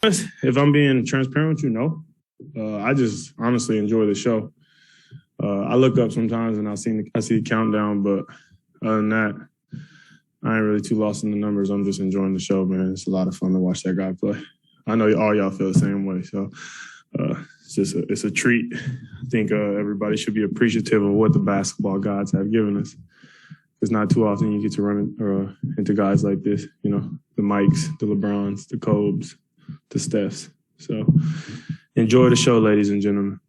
If I'm being transparent with you, no. I just honestly enjoy the show. I look up sometimes and I see the countdown, but other than that, I ain't really too lost in the numbers. I'm just enjoying the show, man. It's a lot of fun to watch that guy play. I know all y'all feel the same way, so it's a treat. I think everybody should be appreciative of what the basketball gods have given us. It's not too often you get to run into guys like this, the Mikes, the LeBrons, the Cobes, the Stephs. So enjoy the show, ladies and gentlemen.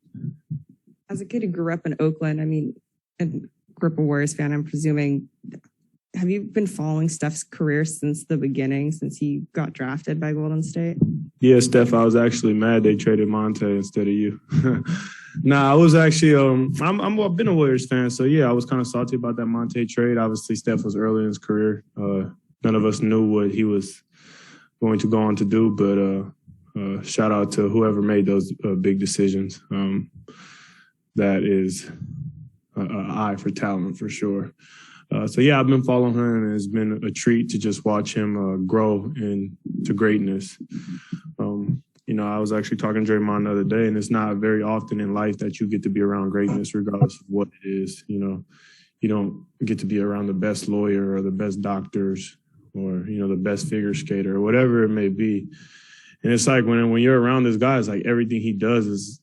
As a kid who grew up in Oakland, and grew up a Warriors fan, I'm presuming, have you been following Steph's career since the beginning, since he got drafted by Golden State? Yeah, Steph, I was actually mad they traded Monte instead of you. Nah, I was actually I've been a Warriors fan, so yeah, I was kind of salty about that Monte trade. Obviously, Steph was early in his career. None of us knew what he was going to go on to do, but shout out to whoever made those big decisions. That is an eye for talent for sure. So yeah, I've been following him, and it's been a treat to just watch him grow into greatness. I was actually talking to Draymond the other day, and it's not very often in life that you get to be around greatness, regardless of what it is. You don't get to be around the best lawyer or the best doctors or, the best figure skater or whatever it may be. And it's like when you're around this guy, it's like everything he does is,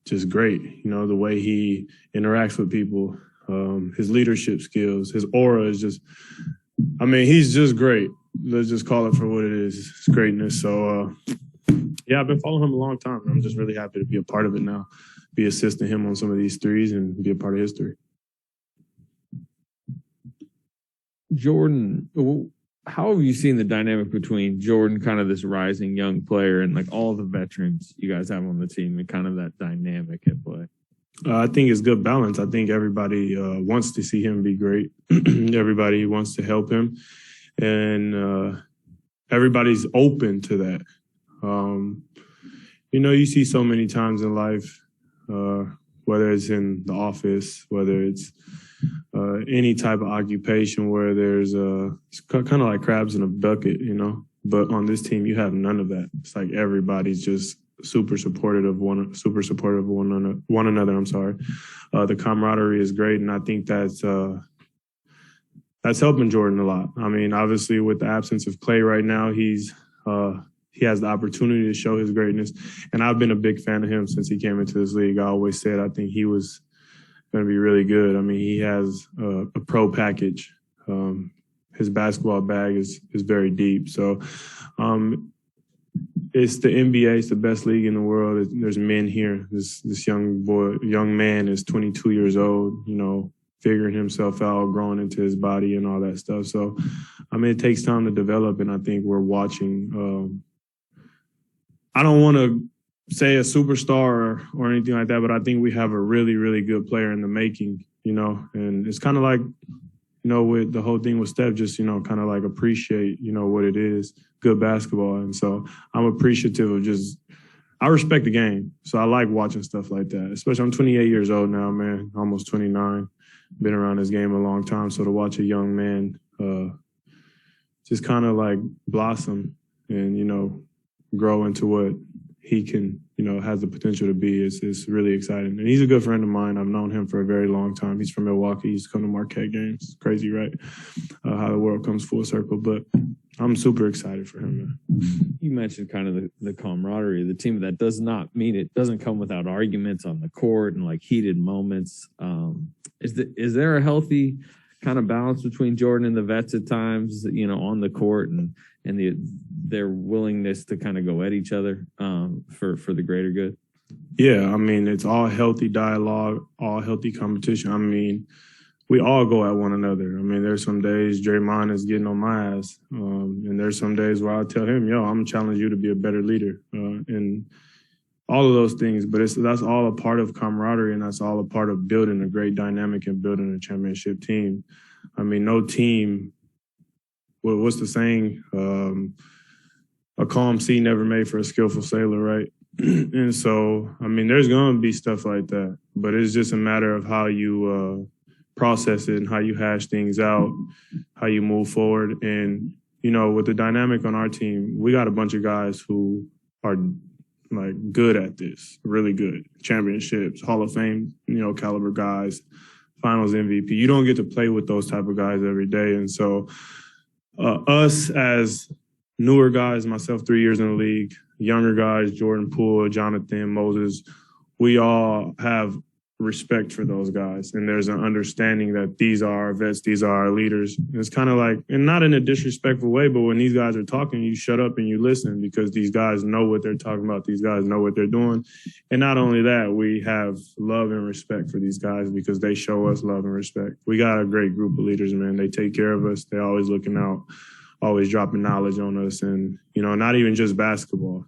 just great. The way he interacts with people, his leadership skills, his aura is just, he's just great. Let's just call it for what it is. It's greatness. So, yeah, I've been following him a long time. I'm just really happy to be a part of it now, be assisting him on some of these threes and be a part of history. Jordan, how have you seen the dynamic between Jordan, kind of this rising young player, and like all the veterans you guys have on the team, and kind of that dynamic at play? I think it's good balance. I think everybody wants to see him be great. Everybody wants to help him. And everybody's open to that. You see so many times in life, whether it's in the office, whether it's any type of occupation where there's it's kind of like crabs in a bucket, But on this team, you have none of that. It's like everybody's just super supportive of one another. I'm sorry. The camaraderie is great, and I think that's helping Jordan a lot. Obviously, with the absence of Clay right now, he has the opportunity to show his greatness, and I've been a big fan of him since he came into this league. I always said I think he was going to be really good. He has a pro package. His basketball bag is very deep. So it's the NBA. It's the best league in the world. There's men here. This young man is 22 years old, figuring himself out, growing into his body and all that stuff. So, it takes time to develop, and I think we're watching. I don't want to say a superstar or anything like that, but I think we have a really, really good player in the making, and it's kind of like, with the whole thing with Steph, just, kind of like appreciate, what it is, good basketball. And so I'm appreciative of I respect the game. So I like watching stuff like that, especially I'm 28 years old now, man, almost 29, been around this game a long time. So to watch a young man just kind of like blossom and, grow into what he can, has the potential to be is really exciting. And he's a good friend of mine. I've known him for a very long time. He's from Milwaukee. He used to come to Marquette games. It's crazy, right? How the world comes full circle. But I'm super excited for him, man. You mentioned kind of the camaraderie of the team. That does not mean it doesn't come without arguments on the court and like heated moments. Is there a healthy kind of balance between Jordan and the vets at times, on the court and their willingness to kind of go at each other for the greater good? Yeah, it's all healthy dialogue, all healthy competition. We all go at one another. There's some days Draymond is getting on my ass, and there's some days where I'll tell him, I'm going to challenge you to be a better leader, and all of those things. But that's all a part of camaraderie, and that's all a part of building a great dynamic and building a championship team. No team, what's the saying? A calm sea never made for a skillful sailor, right? And so, there's going to be stuff like that, but it's just a matter of how you process it and how you hash things out, how you move forward. And, with the dynamic on our team, we got a bunch of guys who are like good at this, really good. Championships, Hall of Fame, caliber guys, Finals MVP. You don't get to play with those type of guys every day, and so us as newer guys, myself 3 years in the league, younger guys, Jordan Poole, Jonathan, Moses, we all have respect for those guys. And there's an understanding that these are our vets, these are our leaders. And it's kind of like, and not in a disrespectful way, but when these guys are talking, you shut up and you listen because these guys know what they're talking about. These guys know what they're doing. And not only that, we have love and respect for these guys because they show us love and respect. We got a great group of leaders, man. They take care of us. They're always looking out, always dropping knowledge on us. And, not even just basketball,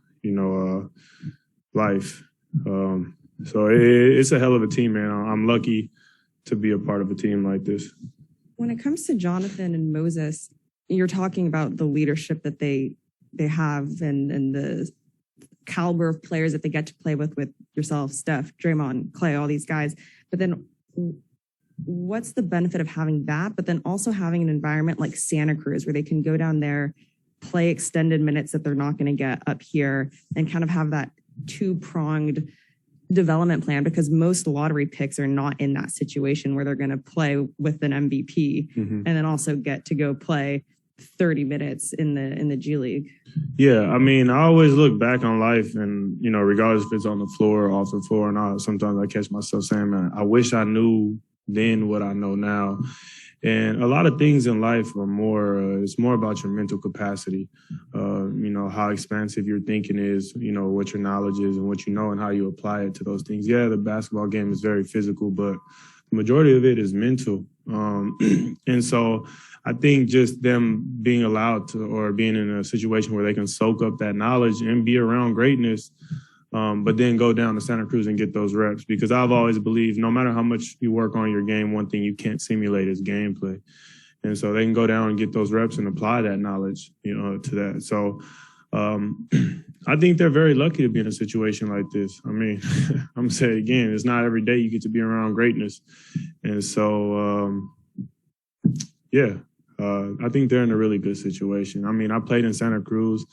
life. So it's a hell of a team, man. I'm lucky to be a part of a team like this. When it comes to Jonathan and Moses, you're talking about the leadership that they have and the caliber of players that they get to play with yourself, Steph, Draymond, Clay, all these guys. But then what's the benefit of having that? But then also having an environment like Santa Cruz where they can go down there, play extended minutes that they're not going to get up here, and kind of have that two-pronged development plan, because most lottery picks are not in that situation where they're going to play with an MVP and then also get to go play 30 minutes in the G League. Yeah, I always look back on life and, regardless if it's on the floor or off the floor or not, sometimes I catch myself saying, man, I wish I knew then what I know now. And a lot of things in life are more, it's more about your mental capacity, how expansive your thinking is, what your knowledge is and what you know and how you apply it to those things. Yeah, the basketball game is very physical, but the majority of it is mental. And so I think just them being allowed to, or being in a situation where they can soak up that knowledge and be around greatness, but then go down to Santa Cruz and get those reps. Because I've always believed no matter how much you work on your game, one thing you can't simulate is gameplay. And so they can go down and get those reps and apply that knowledge, to that. So I think they're very lucky to be in a situation like this. I'm going to say it again, it's not every day you get to be around greatness. And so, I think they're in a really good situation. I played in Santa Cruz.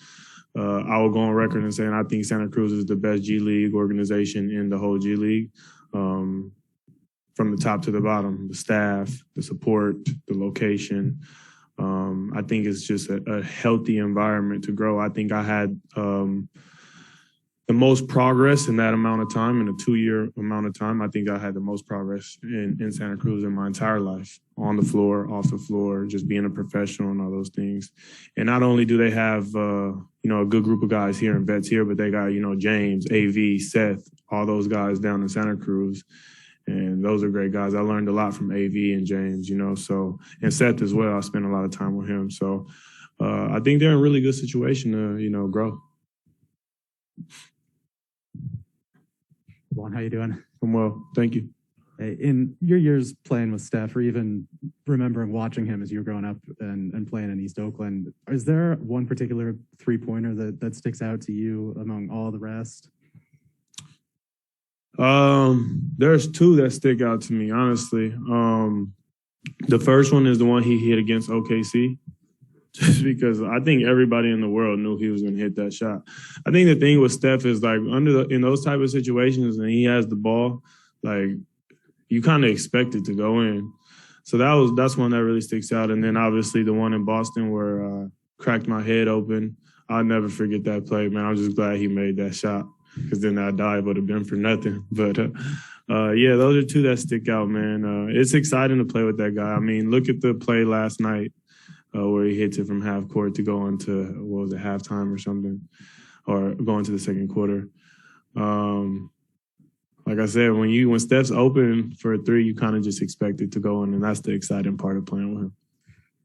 I will go on record and saying I think Santa Cruz is the best G League organization in the whole G League, from the top to the bottom, the staff, the support, the location. I think it's just a healthy environment to grow. I think I had the most progress in that amount of time, in a 2-year amount of time. I think I had the most progress in Santa Cruz in my entire life, on the floor, off the floor, just being a professional and all those things. And not only do they have, a good group of guys here and vets here, but they got, James, AV, Seth, all those guys down in Santa Cruz. And those are great guys. I learned a lot from AV and James, and Seth as well. I spent a lot of time with him. So I think they're in a really good situation to, grow. Juan, how you doing? I'm well, thank you. In your years playing with Steph, or even remembering watching him as you were growing up and playing in East Oakland, is there one particular three-pointer that sticks out to you among all the rest? There's two that stick out to me, honestly. The first one is the one he hit against OKC, just because I think everybody in the world knew he was going to hit that shot. I think the thing with Steph is, like, in those type of situations and he has the ball, like, you kind of expect it to go in. So that's one that really sticks out. And then obviously the one in Boston where I cracked my head open. I'll never forget that play, man. I'm just glad he made that shot, because then that dive would have been for nothing. But, those are two that stick out, man. It's exciting to play with that guy. Look at the play last night where he hits it from half court to go into, halftime or something, or go into the second quarter. Like I said, when Steph's open for a three, you kind of just expect it to go in, and that's the exciting part of playing with him.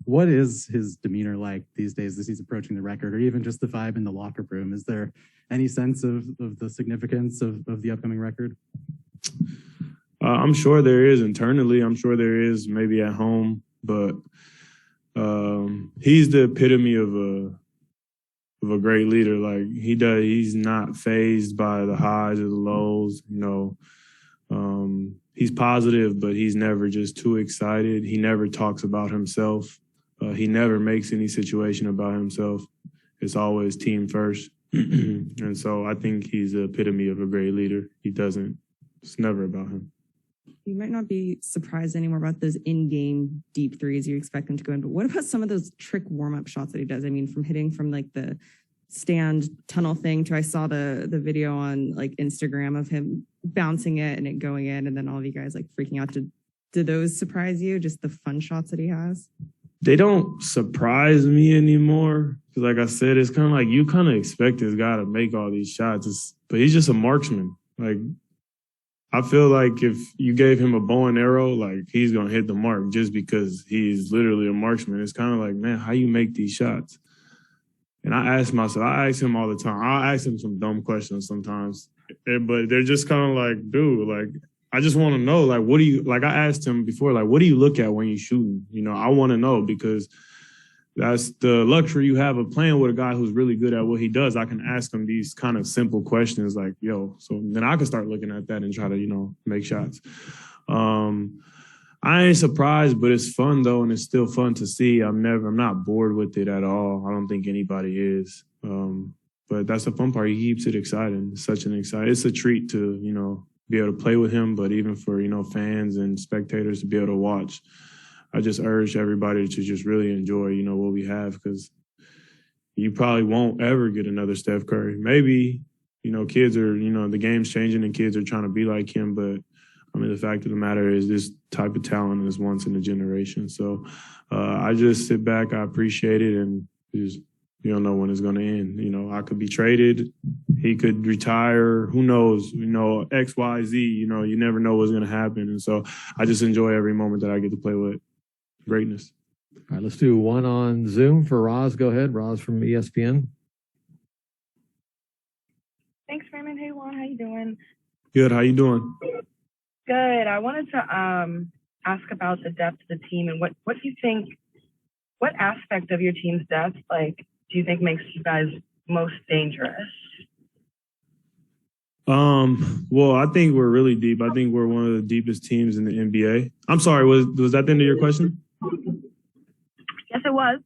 What is his demeanor like these days as he's approaching the record, or even just the vibe in the locker room? Is there any sense of the significance of the upcoming record? I'm sure there is internally. I'm sure there is maybe at home, but he's the epitome of a great leader. Like, he's not fazed by the highs or the lows. He's positive, but he's never just too excited. He never talks about himself. He never makes any situation about himself. It's always team first. And so I think he's the epitome of a great leader. It's never about him. You might not be surprised anymore about those in-game deep threes you expect him to go in, but what about some of those trick warm-up shots that he does? I mean, from hitting from like the stand tunnel thing to I saw the video on like Instagram of him bouncing it and it going in, and then all of you guys like freaking out. Did those surprise you? Just the fun shots that he has? They don't surprise me anymore. Because like I said, it's kind of like you kind of expect this guy to make all these shots, but he's just a marksman. Like, I feel like if you gave him a bow and arrow, like he's going to hit the mark just because he's literally a marksman. It's kind of like, man, how you make these shots? And I ask him all the time. I ask him some dumb questions sometimes, but they're just kind of like, dude, like, I just want to know, like, I asked him before, like, what do you look at when you're shooting? You know, I want to know because that's the luxury you have of playing with a guy who's really good at what he does. I can ask him these kind of simple questions like, yo, so then I can start looking at that and try to, you know, make shots. I ain't surprised, but it's fun though, and it's still fun to see. I'm not bored with it at all. I don't think anybody is. But that's the fun part. He keeps it exciting. It's a treat to, you know, be able to play with him, but even for, you know, fans and spectators to be able to watch. I just urge everybody to just really enjoy, you know, what we have, because you probably won't ever get another Steph Curry. Maybe, you know, kids are, you know, the game's changing and kids are trying to be like him, but I mean, the fact of the matter is this type of talent is once in a generation. So I just sit back, I appreciate it, and just, you don't know when it's going to end. You know, I could be traded. He could retire. Who knows? You know, X, Y, Z, you know, you never know what's going to happen. And so I just enjoy every moment that I get to play with greatness. All right, let's do one on Zoom for Roz. Go ahead, Roz from ESPN. Thanks, Raymond. Hey, Juan, how you doing? Good. How you doing? Good. I wanted to ask about the depth of the team and what do you think, what aspect of your team's depth, like, do you think makes you guys most dangerous? Well, I think we're really deep. I think we're one of the deepest teams in the NBA. I'm sorry, was that the end of your question? Yes, it was.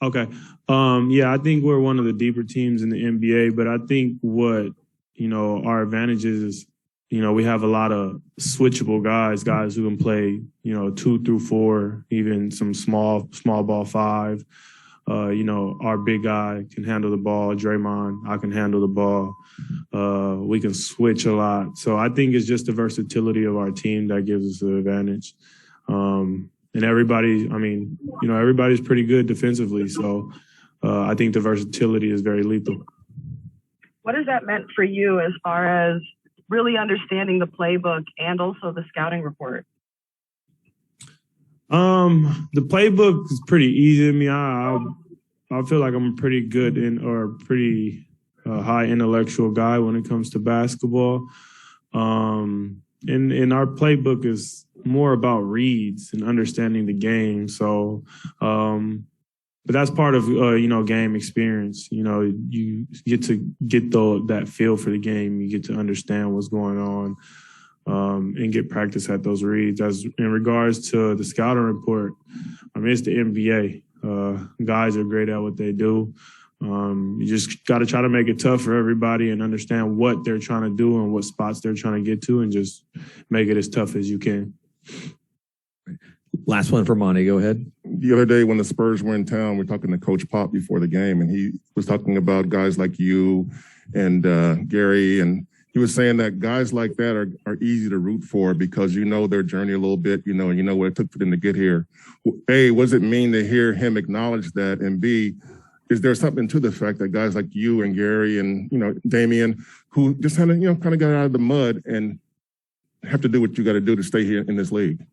Okay. Yeah, I think we're one of the deeper teams in the NBA, but I think what, you know, our advantage is, you know, we have a lot of switchable guys who can play, you know, 2 through 4, even some small ball 5. You know, our big guy can handle the ball. Draymond, I can handle the ball. We can switch a lot. So I think it's just the versatility of our team that gives us the advantage. And everybody, I mean, you know, everybody's pretty good defensively. So I think the versatility is very lethal. What has that meant for you as far as really understanding the playbook and also the scouting report? The playbook is pretty easy to me. I feel like I'm a pretty good pretty high intellectual guy when it comes to basketball. And our playbook is more about reads and understanding the game. So, but that's part of, you know, game experience. You know, you get to get that feel for the game. You get to understand what's going on. And get practice at those reads. As in regards to the scouting report, I mean, it's the NBA. Guys are great at what they do. You just got to try to make it tough for everybody and understand what they're trying to do and what spots they're trying to get to, and just make it as tough as you can. Last one for Monty. Go ahead. The other day when the Spurs were in town, we were talking to Coach Pop before the game, and he was talking about guys like you and Gary, and he was saying that guys like that are easy to root for because you know their journey a little bit, you know, and you know what it took for them to get here. A, what does it mean to hear him acknowledge that? And B, is there something to the fact that guys like you and Gary and, you know, Damian, who just kind of got out of the mud and have to do what you got to do to stay here in this league?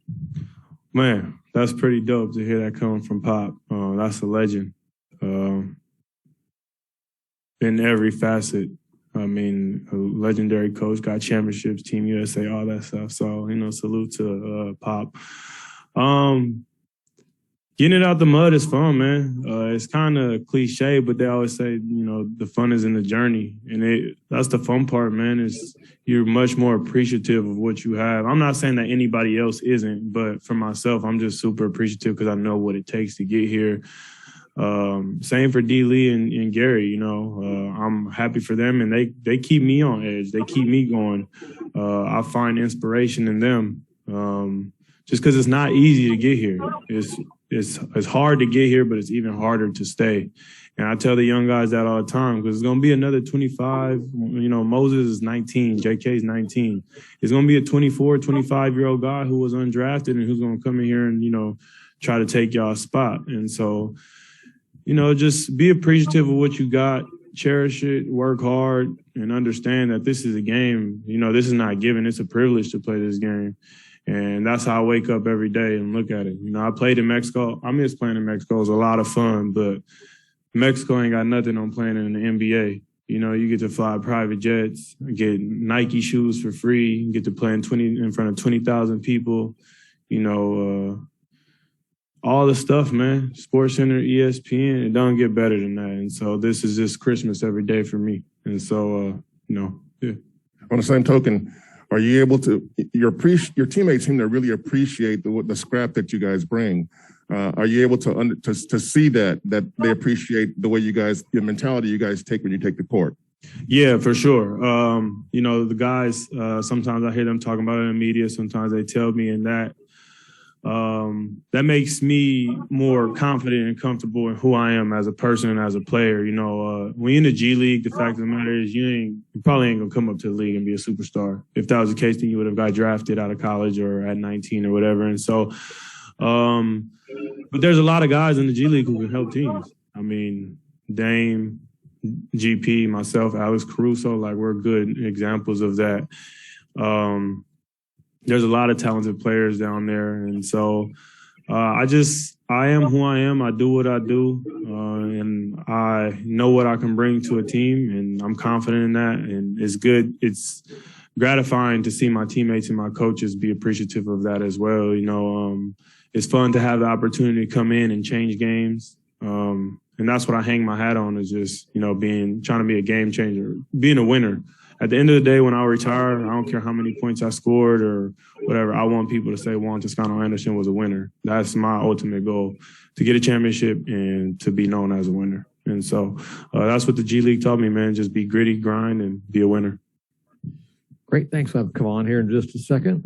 Man, that's pretty dope to hear that coming from Pop. That's a legend in every facet. I mean, a legendary coach, got championships, Team USA, all that stuff. So, you know, salute to Pop. Getting it out the mud is fun, man. It's kind of cliche, but they always say, you know, the fun is in the journey. And that's the fun part, man, is you're much more appreciative of what you have. I'm not saying that anybody else isn't, but for myself, I'm just super appreciative because I know what it takes to get here. Same for D. Lee and Gary. You know, I'm happy for them, and they keep me on edge. They keep me going. I find inspiration in them. Just because it's not easy to get here. It's hard to get here, but it's even harder to stay. And I tell the young guys that all the time because it's going to be another 25. You know, Moses is 19. JK is 19. It's going to be a 24, 25-year-old guy who was undrafted and who's going to come in here and, you know, try to take y'all's spot. And so, you know, just be appreciative of what you got. Cherish it, work hard, and understand that this is a game. You know, this is not given. It's a privilege to play this game. And that's how I wake up every day and look at it. You know, I played in Mexico. I miss playing in Mexico. It was a lot of fun, but Mexico ain't got nothing on playing in the NBA. You know, you get to fly private jets, get Nike shoes for free, you get to play in front of 20,000 people. You know, all the stuff, man. SportsCenter, ESPN, it don't get better than that. And so this is just Christmas every day for me. And so, you know, yeah. On the same token, are you able to, your teammates seem to really appreciate the scrap that you guys bring. Are you able to see that they appreciate the way you guys, the mentality you guys take when you take the court? Yeah, for sure. You know, the guys, sometimes I hear them talking about it in the media. Sometimes they tell me, and that makes me more confident and comfortable in who I am as a person and as a player. You know, when you're in the G League, the fact of the matter is you probably ain't gonna come up to the league and be a superstar. If that was the case, then you would have got drafted out of college or at 19 or whatever. And so, but there's a lot of guys in the G League who can help teams. I mean, Dame, GP, myself, Alex Caruso, like we're good examples of that. There's a lot of talented players down there. And so I am who I am. I do what I do. And I know what I can bring to a team. And I'm confident in that. And it's good. It's gratifying to see my teammates and my coaches be appreciative of that as well. You know, it's fun to have the opportunity to come in and change games. And that's what I hang my hat on is just, you know, trying to be a game changer, being a winner. At the end of the day, when I retire, I don't care how many points I scored or whatever. I want people to say Juan Toscano Anderson was a winner. That's my ultimate goal, to get a championship and to be known as a winner. And so that's what the G League taught me, man. Just be gritty, grind, and be a winner. Great. Thanks. I'll come on here in just a second.